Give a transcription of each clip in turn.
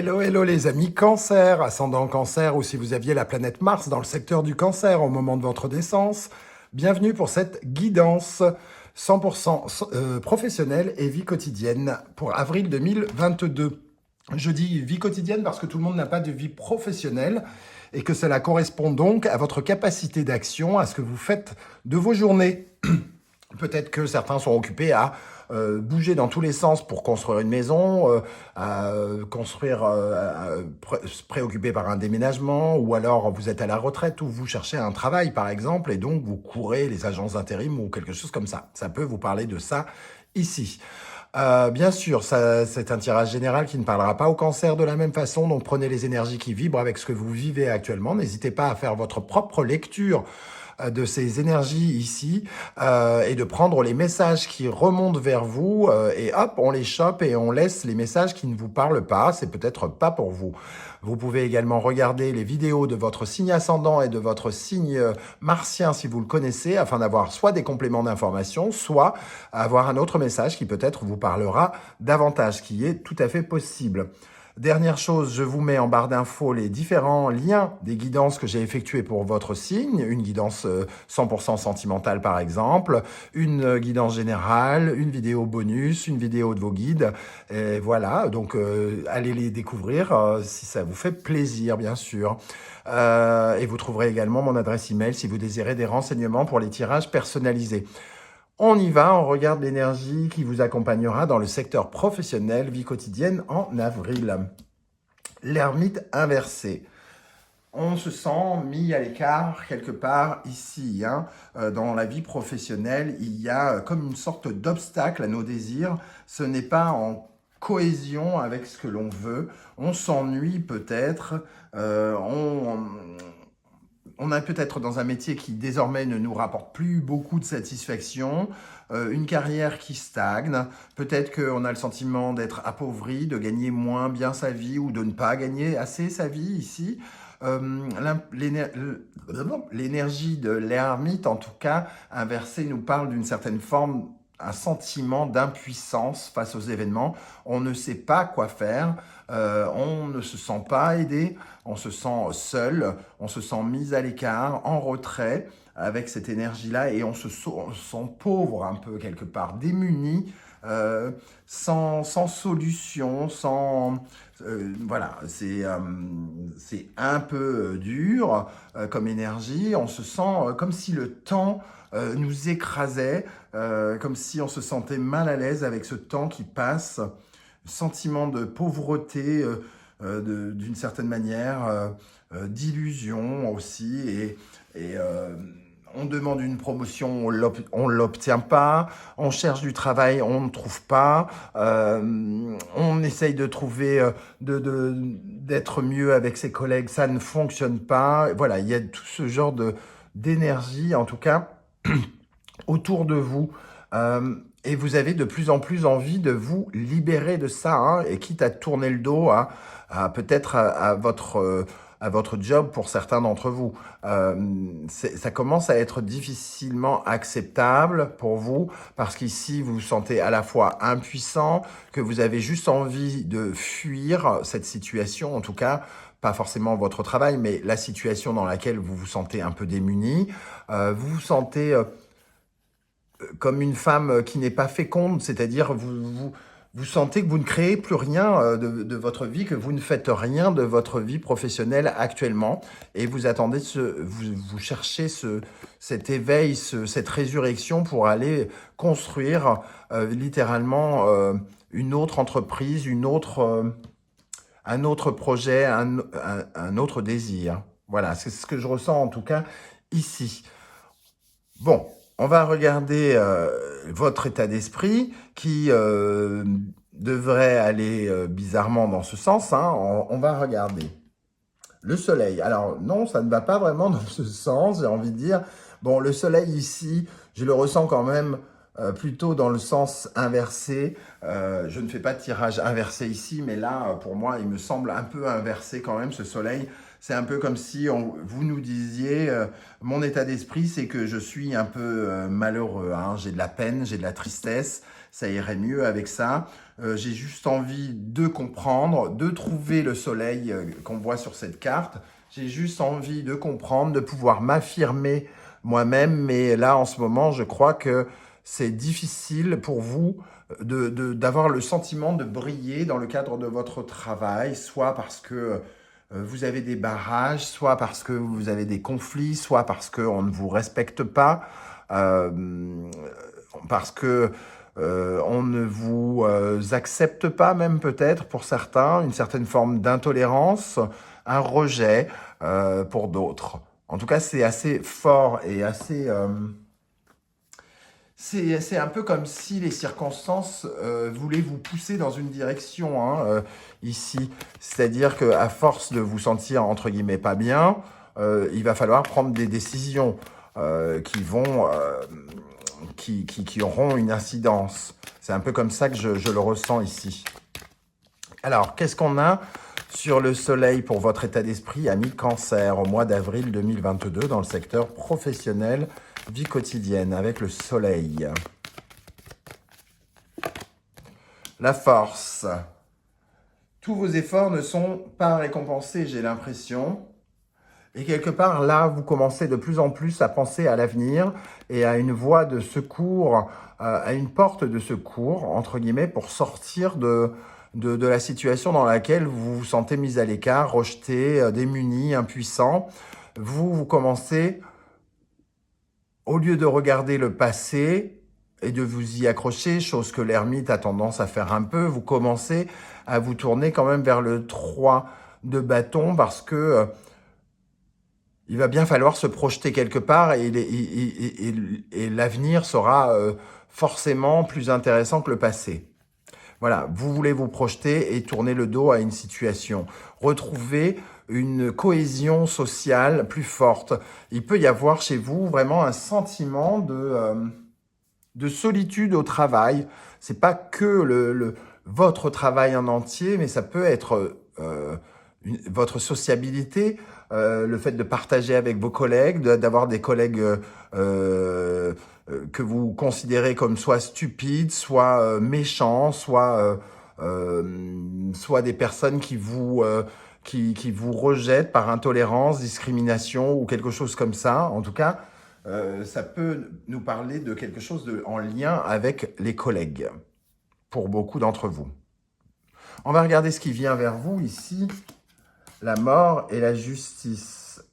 Hello, hello les amis Cancer, ascendant Cancer ou si vous aviez la planète Mars dans le secteur du Cancer au moment de votre naissance, bienvenue pour cette guidance 100% professionnelle et vie quotidienne pour avril 2022. Je dis vie quotidienne parce que tout le monde n'a pas de vie professionnelle et que cela correspond donc à votre capacité d'action, à ce que vous faites de vos journées. Peut-être que certains sont occupés à bouger dans tous les sens pour construire une maison, à se préoccuper par un déménagement, ou alors vous êtes à la retraite ou vous cherchez un travail par exemple, et donc vous courez les agences d'intérim ou quelque chose comme ça. Ça peut vous parler de ça ici. Bien sûr, c'est un tirage général qui ne parlera pas au Cancer de la même façon, donc prenez les énergies qui vibrent avec ce que vous vivez actuellement. N'hésitez pas à faire votre propre lecture de ces énergies ici et de prendre les messages qui remontent vers vous et hop, on les chope et on laisse les messages qui ne vous parlent pas, c'est peut-être pas pour vous. Vous pouvez également regarder les vidéos de votre signe ascendant et de votre signe martien si vous le connaissez, afin d'avoir soit des compléments d'information, soit avoir un autre message qui peut-être vous parlera davantage, ce qui est tout à fait possible. Dernière chose, je vous mets en barre d'infos les différents liens des guidances que j'ai effectuées pour votre signe. Une guidance 100% sentimentale par exemple, une guidance générale, une vidéo bonus, une vidéo de vos guides. Et voilà, donc allez les découvrir si ça vous fait plaisir bien sûr. Et vous trouverez également mon adresse email si vous désirez des renseignements pour les tirages personnalisés. On y va, on regarde l'énergie qui vous accompagnera dans le secteur professionnel, vie quotidienne en avril. L'ermite inversé. On se sent mis à l'écart quelque part ici. Dans la vie professionnelle, il y a comme une sorte d'obstacle à nos désirs. Ce n'est pas en cohésion avec ce que l'on veut. On s'ennuie peut-être. On est peut-être dans un métier qui désormais ne nous rapporte plus beaucoup de satisfaction, une carrière qui stagne, peut-être qu'on a le sentiment d'être appauvri, de gagner moins bien sa vie ou de ne pas gagner assez sa vie ici. L'énergie de l'ermite, en tout cas, inversée, nous parle d'une certaine forme, un sentiment d'impuissance face aux événements. On ne sait pas quoi faire, on ne se sent pas aidé, on se sent seul, on se sent mis à l'écart, en retrait avec cette énergie-là et on se sent pauvre un peu quelque part, démuni, sans solution, voilà, c'est un peu dur comme énergie. On se sent comme si le temps nous écrasait, comme si on se sentait mal à l'aise avec ce temps qui passe, sentiment de pauvreté d'une certaine manière, d'illusion aussi, et on demande une promotion, on ne l'obtient pas, on cherche du travail, on ne trouve pas, on essaye de trouver, d'être mieux avec ses collègues, ça ne fonctionne pas. Voilà, il y a tout ce genre d'énergie, en tout cas, autour de vous. Et vous avez de plus en plus envie de vous libérer de ça, et quitte à tourner le dos peut-être à votre job pour certains d'entre vous. Ça commence à être difficilement acceptable pour vous parce qu'ici, vous vous sentez à la fois impuissant, que vous avez juste envie de fuir cette situation, en tout cas, pas forcément votre travail, mais la situation dans laquelle vous vous sentez un peu démuni. Vous vous sentez comme une femme qui n'est pas féconde, c'est-à-dire vous sentez que vous ne créez plus rien de votre vie, que vous ne faites rien de votre vie professionnelle actuellement, et vous attendez, vous cherchez cet éveil, cette résurrection pour aller construire littéralement une autre entreprise, un autre projet, un autre désir. Voilà, c'est ce que je ressens en tout cas ici. Bon, on va regarder votre état d'esprit qui devrait aller bizarrement dans ce sens. On va regarder le soleil. Alors non, ça ne va pas vraiment dans ce sens, j'ai envie de dire. Bon, le soleil ici, je le ressens quand même plutôt dans le sens inversé. Je ne fais pas de tirage inversé ici, mais là, pour moi, il me semble un peu inversé quand même, ce soleil. C'est un peu comme si vous nous disiez, mon état d'esprit, c'est que je suis un peu malheureux, hein. J'ai de la peine, j'ai de la tristesse, ça irait mieux avec ça. J'ai juste envie de comprendre, de trouver le soleil qu'on voit sur cette carte. J'ai juste envie de comprendre, de pouvoir m'affirmer moi-même. Mais là, en ce moment, je crois que c'est difficile pour vous d'avoir le sentiment de briller dans le cadre de votre travail, soit parce que vous avez des barrages, soit parce que vous avez des conflits, soit parce qu'on ne vous respecte pas, euh, parce que on ne vous accepte pas même peut-être pour certains, une certaine forme d'intolérance, un rejet pour d'autres. En tout cas, c'est assez fort et assez... c'est un peu comme si les circonstances voulaient vous pousser dans une direction, hein, ici. C'est-à-dire qu'à force de vous sentir, entre guillemets, pas bien, il va falloir prendre des décisions qui vont, qui auront une incidence. C'est un peu comme ça que je le ressens ici. Alors, qu'est-ce qu'on a sur le soleil pour votre état d'esprit, ami Cancer, au mois d'avril 2022 dans le secteur professionnel, vie quotidienne, avec le soleil? La force. Tous vos efforts ne sont pas récompensés, j'ai l'impression. Et quelque part, là, vous commencez de plus en plus à penser à l'avenir et à une voie de secours, à une porte de secours, entre guillemets, pour sortir de la situation dans laquelle vous vous sentez mis à l'écart, rejeté, démuni, impuissant. Vous commencez, au lieu de regarder le passé et de vous y accrocher, chose que l'ermite a tendance à faire un peu, vous commencez à vous tourner quand même vers le 3 de bâton parce que il va bien falloir se projeter quelque part et l'avenir sera forcément plus intéressant que le passé. Voilà, vous voulez vous projeter et tourner le dos à une situation. Retrouver une cohésion sociale plus forte. Il peut y avoir chez vous vraiment un sentiment de solitude au travail. C'est pas que votre travail en entier, mais ça peut être votre sociabilité, le fait de partager avec vos collègues, d'avoir des collègues que vous considérez comme soit stupides, soit méchants, soit des personnes qui vous rejettent par intolérance, discrimination ou quelque chose comme ça. En tout cas, ça peut nous parler de quelque chose en lien avec les collègues, pour beaucoup d'entre vous. On va regarder ce qui vient vers vous ici, la mort et la justice.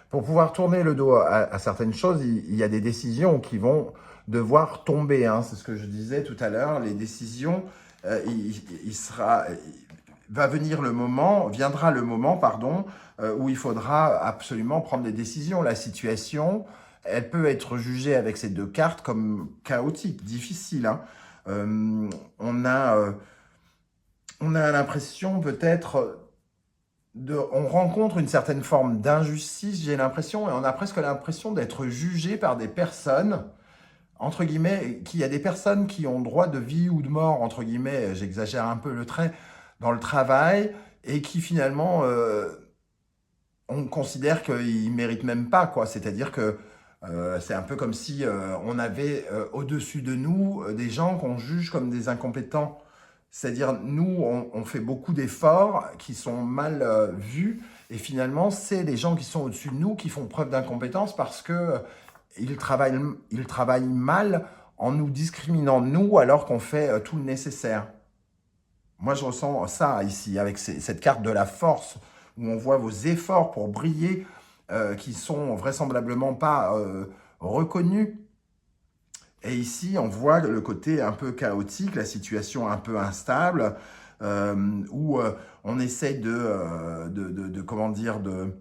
Pour pouvoir tourner le dos à certaines choses, il y a des décisions qui vont devoir tomber, hein. C'est ce que je disais tout à l'heure, les décisions, viendra le moment, pardon, où il faudra absolument prendre des décisions. La situation, elle peut être jugée avec ces deux cartes comme chaotique, difficile, hein. On a l'impression peut-être on rencontre une certaine forme d'injustice, j'ai l'impression, et on a presque l'impression d'être jugé par des personnes, entre guillemets, qu'il y a des personnes qui ont droit de vie ou de mort, entre guillemets, j'exagère un peu le trait, dans le travail, et qui finalement, on considère qu'ils ne méritent même pas, quoi. C'est-à-dire que c'est un peu comme si on avait au-dessus de nous des gens qu'on juge comme des incompétents. C'est-à-dire, nous, on fait beaucoup d'efforts qui sont mal vus, et finalement, c'est les gens qui sont au-dessus de nous qui font preuve d'incompétence parce que ils travaillent mal en nous discriminant, nous, alors qu'on fait tout le nécessaire. Moi, je ressens ça ici, avec cette carte de la force, où on voit vos efforts pour briller, qui sont vraisemblablement pas reconnus. Et ici, on voit le côté un peu chaotique, la situation un peu instable, où on essaye comment dire, de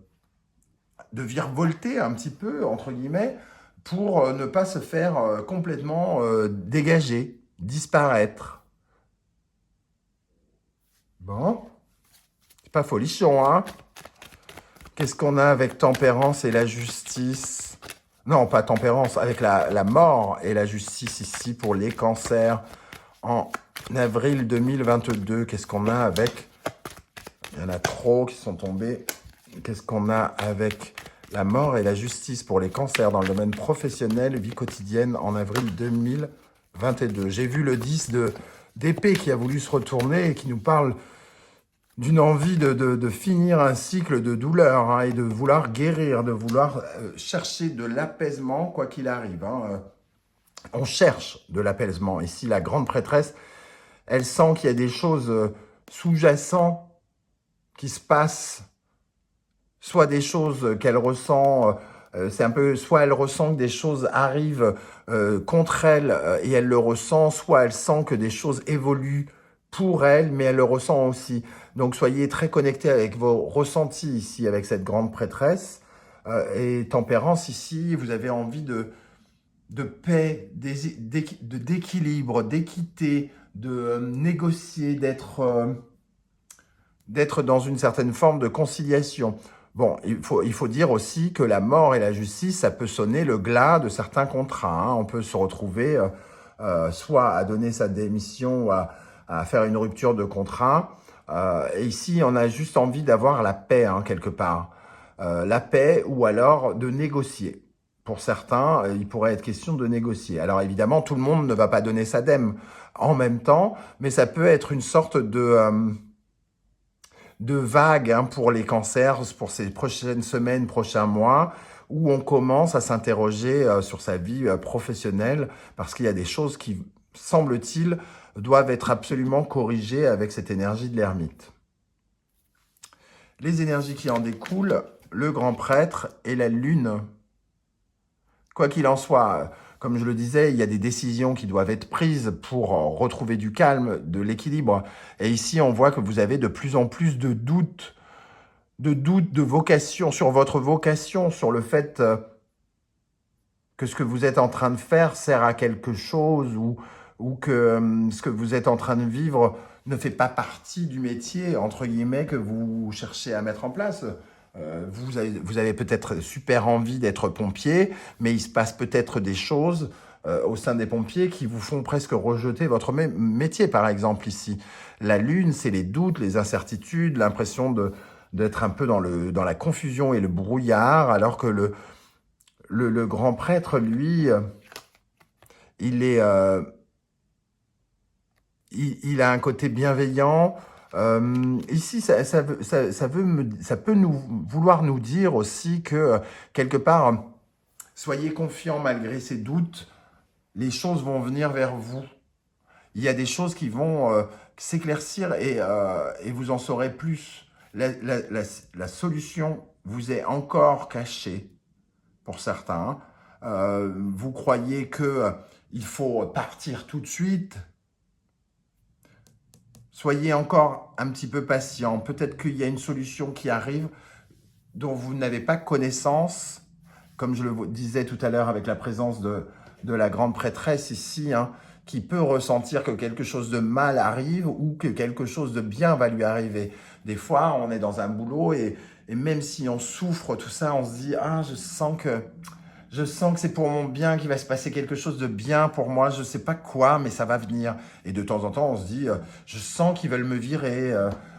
virevolter un petit peu, entre guillemets, pour ne pas se faire complètement dégager, disparaître. Bon, c'est pas folichon, hein? Qu'est-ce qu'on a avec tempérance et la justice? Non, pas tempérance, avec la mort et la justice ici pour les cancers en avril 2022. Qu'est-ce qu'on a avec Il y en a trop qui sont tombés. Qu'est-ce qu'on a avec la mort et la justice pour les cancers dans le domaine professionnel, vie quotidienne en avril 2022. J'ai vu le 10 d'épée qui a voulu se retourner et qui nous parle d'une envie de finir un cycle de douleur, hein, et de vouloir guérir, de vouloir chercher de l'apaisement quoi qu'il arrive. Hein. On cherche de l'apaisement. Ici, la grande prêtresse, elle sent qu'il y a des choses sous-jacentes qui se passent, soit des choses qu'elle ressent, c'est un peu, soit elle ressent que des choses arrivent contre elle et elle le ressent, soit elle sent que des choses évoluent pour elle, mais elle le ressent aussi. Donc soyez très connectés avec vos ressentis ici, avec cette grande prêtresse. Et tempérance ici, vous avez envie de paix, d'équilibre, d'équité, de négocier, d'être dans une certaine forme de conciliation. Bon, il faut dire aussi que la mort et la justice, ça peut sonner le glas de certains contrats. Hein. On peut se retrouver soit à donner sa démission ou à faire une rupture de contrat. Et ici, on a juste envie d'avoir la paix, hein, quelque part. La paix ou alors de négocier. Pour certains, il pourrait être question de négocier. Alors évidemment, tout le monde ne va pas donner sa dème en même temps, mais ça peut être une sorte de vague, hein, pour les cancers, pour ces prochaines semaines, prochains mois, où on commence à s'interroger sur sa vie professionnelle, parce qu'il y a des choses qui, semble-t-il, doivent être absolument corrigées avec cette énergie de l'ermite. Les énergies qui en découlent, le grand prêtre et la lune. Quoi qu'il en soit, comme je le disais, il y a des décisions qui doivent être prises pour retrouver du calme, de l'équilibre. Et ici, on voit que vous avez de plus en plus de doutes, de vocation, sur votre vocation, sur le fait que ce que vous êtes en train de faire sert à quelque chose, ou que ce que vous êtes en train de vivre ne fait pas partie du métier, entre guillemets, que vous cherchez à mettre en place. Vous avez peut-être super envie d'être pompier, mais il se passe peut-être des choses au sein des pompiers qui vous font presque rejeter votre métier, par exemple, ici. La lune, c'est les doutes, les incertitudes, l'impression d'être un peu dans la confusion et le brouillard, alors que le grand prêtre, lui, il a un côté bienveillant. Ici, ça peut vouloir nous dire aussi que, quelque part, soyez confiants malgré ces doutes, les choses vont venir vers vous. Il y a des choses qui vont s'éclaircir et vous en saurez plus. La solution vous est encore cachée pour certains. Vous croyez qu'il faut partir tout de suite. Soyez encore un petit peu patient. Peut-être qu'il y a une solution qui arrive dont vous n'avez pas connaissance, comme je le disais tout à l'heure avec la présence de la grande prêtresse ici, hein, qui peut ressentir que quelque chose de mal arrive ou que quelque chose de bien va lui arriver. Des fois, on est dans un boulot et même si on souffre, tout ça, on se dit « Ah, je sens que c'est pour mon bien qu'il va se passer quelque chose de bien pour moi. Je ne sais pas quoi, mais ça va venir. » Et de temps en temps, on se dit « Je sens qu'ils veulent me virer.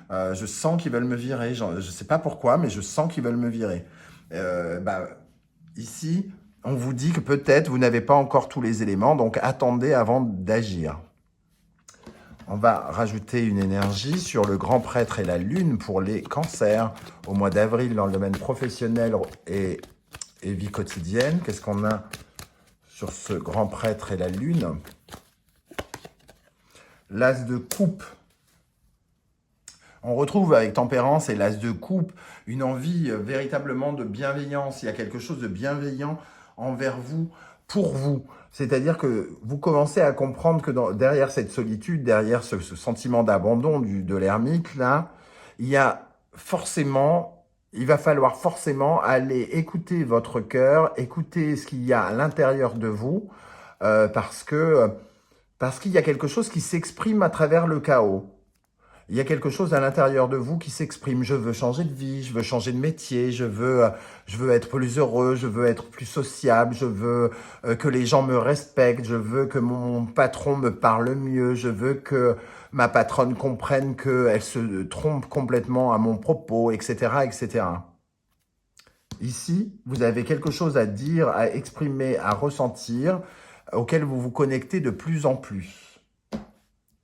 Je sens qu'ils veulent me virer. Je ne sais pas pourquoi, mais je sens qu'ils veulent me virer. » Ici, on vous dit que peut-être vous n'avez pas encore tous les éléments, donc attendez avant d'agir. On va rajouter une énergie sur le grand prêtre et la lune pour les cancers au mois d'avril dans le domaine professionnel et vie quotidienne. Qu'est-ce qu'on a sur ce grand prêtre et la lune? L'as de coupe. On retrouve avec tempérance et l'as de coupe une envie véritablement de bienveillance. Il y a quelque chose de bienveillant envers vous, pour vous. C'est-à-dire que vous commencez à comprendre que derrière cette solitude, derrière ce sentiment d'abandon de l'ermite, là, il va falloir forcément aller écouter votre cœur, écouter ce qu'il y a à l'intérieur de vous, parce qu'il y a quelque chose qui s'exprime à travers le chaos. il y a quelque chose à l'intérieur de vous qui s'exprime. Je veux changer de vie, je veux changer de métier, je veux être plus heureux, je veux être plus sociable, je veux que les gens me respectent, je veux que mon patron me parle mieux, je veux que ma patronne comprenne qu'elle se trompe complètement à mon propos, etc., etc. Ici, vous avez quelque chose à dire, à exprimer, à ressentir, auquel vous vous connectez de plus en plus.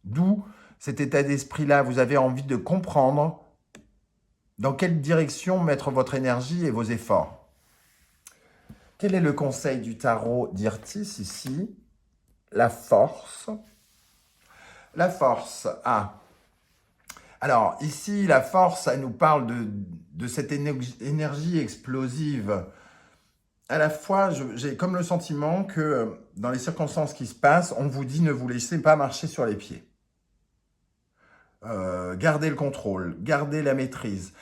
D'où cet état d'esprit-là, vous avez envie de comprendre dans quelle direction mettre votre énergie et vos efforts. Quel est le conseil du tarot d'Irtis ici? La force. La force, alors, ici, la force, ça nous parle de cette énergie explosive. À la fois, j'ai comme le sentiment que dans les circonstances qui se passent, on vous dit ne vous laissez pas marcher sur les pieds. Gardez le contrôle, gardez la maîtrise.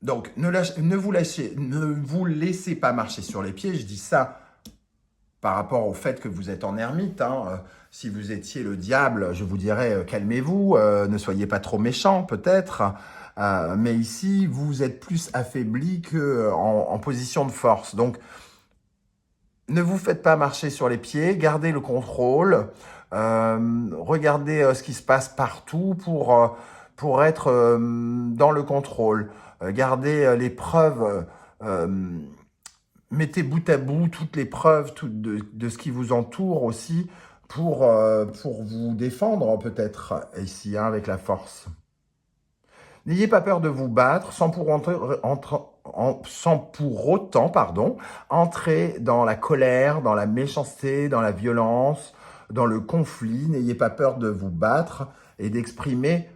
Donc, ne vous laissez pas marcher sur les pieds. Je dis ça par rapport au fait que vous êtes en ermite. Si vous étiez le diable, je vous dirais calmez-vous, ne soyez pas trop méchant peut-être. Mais ici, vous êtes plus affaibli qu'en position de force. Donc, ne vous faites pas marcher sur les pieds, gardez le contrôle, regardez ce qui se passe partout pour être dans le contrôle. Gardez les preuves, mettez bout à bout toutes les preuves de ce qui vous entoure aussi pour vous défendre peut-être ici avec la force. N'ayez pas peur de vous battre sans pour autant entrer dans la colère, dans la méchanceté, dans la violence, dans le conflit. N'ayez pas peur de vous battre et d'exprimer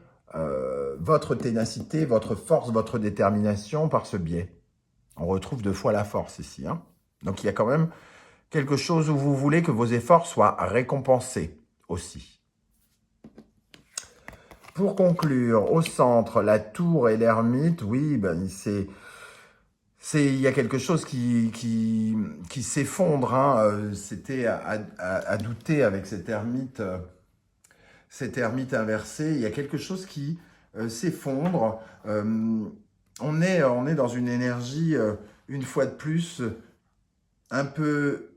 votre ténacité, votre force, votre détermination par ce biais. On retrouve 2 fois la force ici. Donc il y a quand même quelque chose où vous voulez que vos efforts soient récompensés aussi. Pour conclure, au centre, la tour et l'ermite, oui, il y a quelque chose qui s'effondre. C'était à douter avec cet ermite inversé. Il y a quelque chose qui s'effondre. On est dans une énergie, une fois de plus, un peu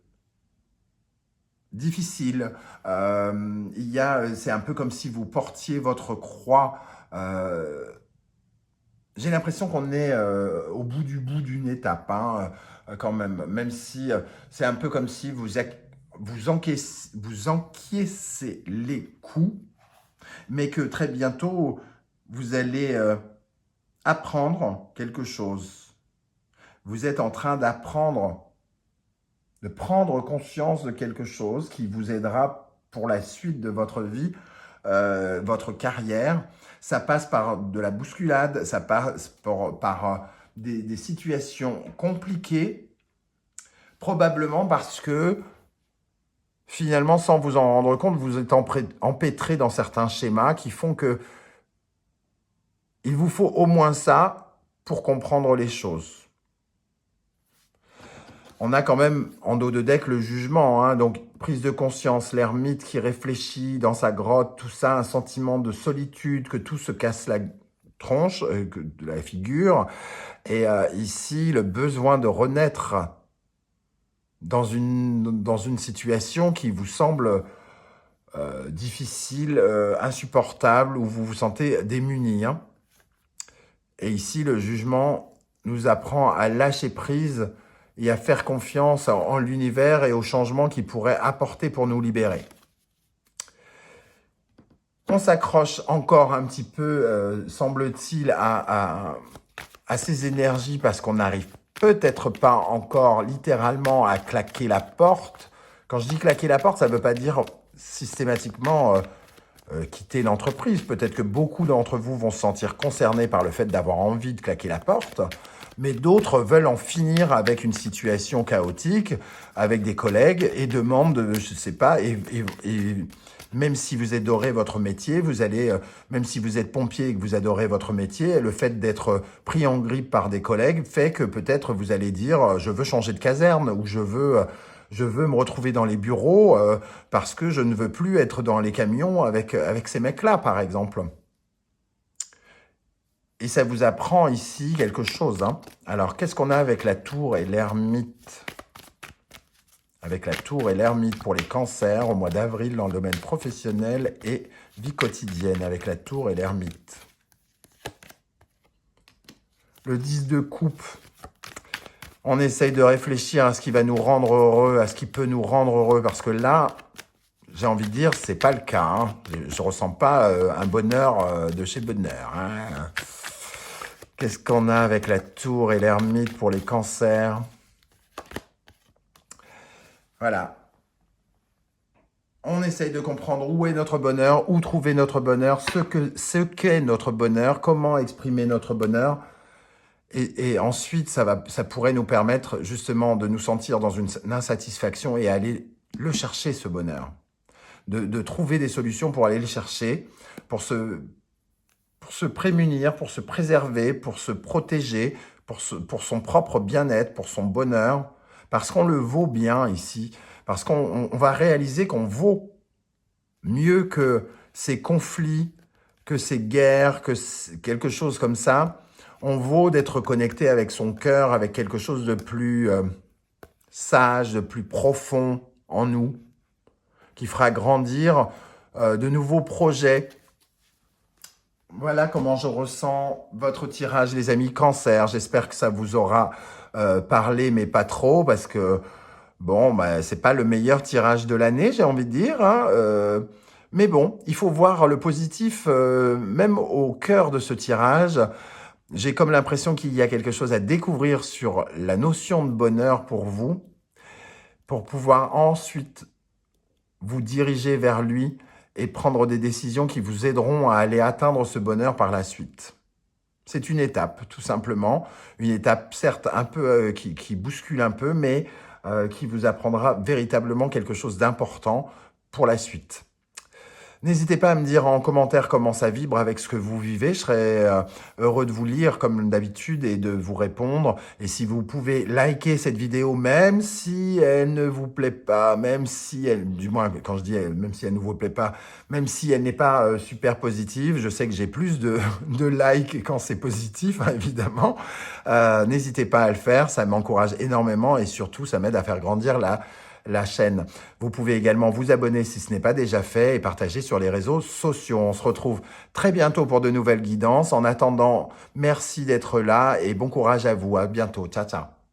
difficile. C'est un peu comme si vous portiez votre croix. J'ai l'impression qu'on est au bout d'une étape, quand même si c'est un peu comme si vous encaissez les coups, mais que très bientôt, vous allez apprendre quelque chose. Vous êtes en train de prendre conscience de quelque chose qui vous aidera pour la suite de votre vie, votre carrière. Ça passe par de la bousculade, ça passe par des situations compliquées, probablement parce que finalement, sans vous en rendre compte, vous êtes empêtré dans certains schémas qui font que il vous faut au moins ça pour comprendre les choses. On a quand même en dos de deck le jugement, donc prise de conscience, l'ermite qui réfléchit dans sa grotte, tout ça, un sentiment de solitude, que tout se casse la tronche, de la figure. Et ici, le besoin de renaître dans une situation qui vous semble difficile, insupportable, où vous vous sentez démuni. Et ici, le jugement nous apprend à lâcher prise et à faire confiance en l'univers et aux changements qu'il pourrait apporter pour nous libérer. On s'accroche encore un petit peu, semble-t-il, à ces énergies parce qu'on n'arrive peut-être pas encore littéralement à claquer la porte. Quand je dis claquer la porte, ça ne veut pas dire systématiquement quitter l'entreprise. Peut-être que beaucoup d'entre vous vont se sentir concernés par le fait d'avoir envie de claquer la porte, mais d'autres veulent en finir avec une situation chaotique, avec des collègues, et demandent, je ne sais pas, et même si vous adorez votre métier, même si vous êtes pompier et que vous adorez votre métier, le fait d'être pris en grippe par des collègues fait que peut-être vous allez dire « je veux changer de caserne » ou « je veux me retrouver dans les bureaux parce que je ne veux plus être dans les camions avec ces mecs-là », par exemple. Et ça vous apprend ici quelque chose, hein. Alors, qu'est-ce qu'on a avec la tour et l'ermite? Avec la tour et l'ermite pour les cancers au mois d'avril dans le domaine professionnel et vie quotidienne, avec la tour et l'ermite. Le 10 de coupe, on essaye de réfléchir à ce qui va nous rendre heureux, à ce qui peut nous rendre heureux, parce que là, j'ai envie de dire, c'est pas le cas, hein. Je ressens pas un bonheur de chez bonheur, hein. Qu'est-ce qu'on a avec la tour et l'ermite pour les cancers? Voilà. On essaye de comprendre où est notre bonheur, où trouver notre bonheur, ce qu'est notre bonheur, comment exprimer notre bonheur. Et ensuite, ça pourrait nous permettre justement de nous sentir dans une insatisfaction et aller le chercher, ce bonheur. De trouver des solutions pour aller le chercher, pour se prémunir, pour se préserver, pour se protéger, pour son propre bien-être, pour son bonheur, parce qu'on le vaut bien ici, parce qu'on va réaliser qu'on vaut mieux que ces conflits, que ces guerres, que quelque chose comme ça. On vaut d'être connecté avec son cœur, avec quelque chose de plus sage, de plus profond en nous, qui fera grandir de nouveaux projets. Voilà comment je ressens votre tirage, les amis Cancer. J'espère que ça vous aura parlé, mais pas trop, parce que, bon, bah, c'est pas le meilleur tirage de l'année, j'ai envie de dire, hein, mais bon, il faut voir le positif, même au cœur de ce tirage. J'ai comme l'impression qu'il y a quelque chose à découvrir sur la notion de bonheur pour vous, pour pouvoir ensuite vous diriger vers lui et prendre des décisions qui vous aideront à aller atteindre ce bonheur par la suite. C'est une étape, tout simplement. Une étape, certes, un peu qui bouscule un peu, mais qui vous apprendra véritablement quelque chose d'important pour la suite. N'hésitez pas à me dire en commentaire comment ça vibre avec ce que vous vivez. Je serais heureux de vous lire comme d'habitude et de vous répondre. Et si vous pouvez liker cette vidéo, même si elle ne vous plaît pas, même si elle, du moins quand je dis même si elle ne vous plaît pas, même si elle n'est pas super positive, je sais que j'ai plus de likes quand c'est positif, hein, évidemment. N'hésitez pas à le faire, ça m'encourage énormément et surtout ça m'aide à faire grandir la chaîne. Vous pouvez également vous abonner si ce n'est pas déjà fait et partager sur les réseaux sociaux. On se retrouve très bientôt pour de nouvelles guidances. En attendant, merci d'être là et bon courage à vous. À bientôt. Ciao, ciao.